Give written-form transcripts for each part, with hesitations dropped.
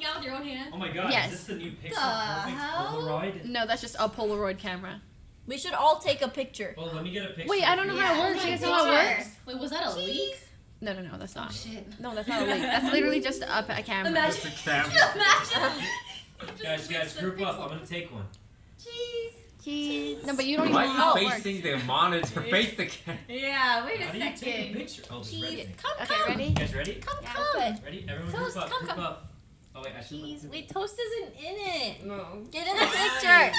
out with your own hand? Oh my god, Yes. is this the new Pixel Perfect Polaroid? No, that's just a Polaroid camera. We should all take a picture. Well, let me get a picture. Wait, I don't know how it works. You guys know how it works? Wait, was that a leak? No, that's not. Oh, shit. No, that's not a leak. That's literally just a camera. Imagine. Just a camera. Imagine. Guys, group up. I'm gonna take one. Cheese. No, but you don't even Why know how are it you works. facing the monitor? Face the camera. Yeah, wait How a do you take a second. picture? Oh, this red thing. Okay, ready? You guys ready? Come. Ready? Everyone group up. Group up. Oh wait, I should. Jeez, wait, Toast isn't in it. No. Get in the picture.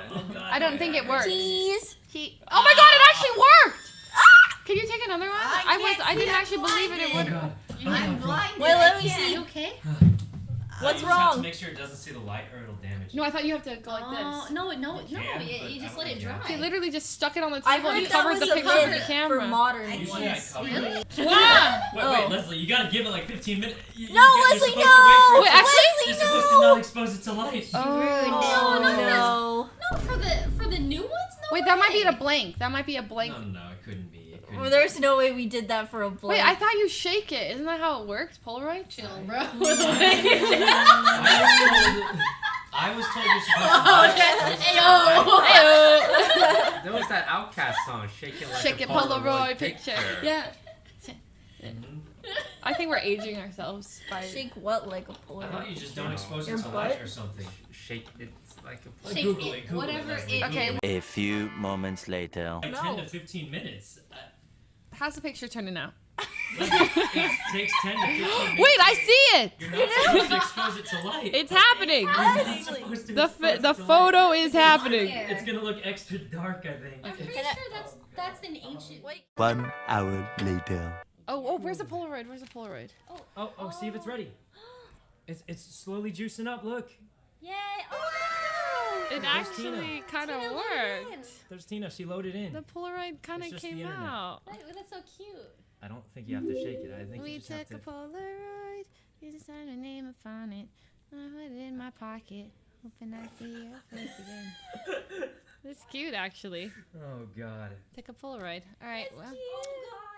Oh, God, I don't think it works. Cheese. Oh my god, it actually worked! Can you take another one? I didn't actually believe it. It Oh would. god. I'm blinded. Wait, let me I can't. see. You okay? What's You just have to wrong? make sure it doesn't see the light or it'll damage No, I thought you have to go like this. No. You can, but You just I let don't it think dry. He literally just stuck it on the I table and heard that covered was the a picture of the bit for camera. modern Usually I use. cover Really? it. Wow! Wait, Leslie, you gotta give it like 15 minutes. No, Leslie, no! Wait, actually? You're Leslie, supposed to no! not expose it to light. Oh, no. No, for the new ones. No Wait, that might be way. a blank. That might be a blank. No, it couldn't be. It couldn't Well, there's no way we did that for a blank. Wait, I thought you shake it. Isn't that how it works? Polaroid? Chill, bro. I was told you're supposed to. Ayo. There was that Outcast song, Shake It Like Shake a it Polaroid Polaroid picture. picture. Yeah. Mhm. I think we're aging ourselves by. Shake what like a I thought Polaroid? you just don't expose Your it to light butt? or something. Shake it like a Shake Google it, it. Google whatever it. Leslie. it Okay. Google A few moments later. Like No. 10 to 15 minutes. How's the picture turning out? It takes 10 to 15 minutes. Wait, I see it. You're not supposed to expose it to light. It's happening. You're not Leslie. supposed to The expose it the to photo light. is happening. It's gonna look extra dark, I think. I'm pretty Can I- sure that's an ancient. Wait. 1 hour later. Oh, where's the Polaroid? Where's the Polaroid? Oh, see if it's ready. It's slowly juicing up. Look, Yay! Oh! It There's Tina. actually kind of Tina, load it worked. there's Tina. She loaded in. The Polaroid kind It's of just the came internet. out. That's so cute. I don't think you have to shake it. I think We you just have took to. a Polaroid, we just signed a name upon it. I put it in my pocket, hoping I see your face again. It's cute, actually. Oh God. Take a Polaroid. All right, well. Oh God.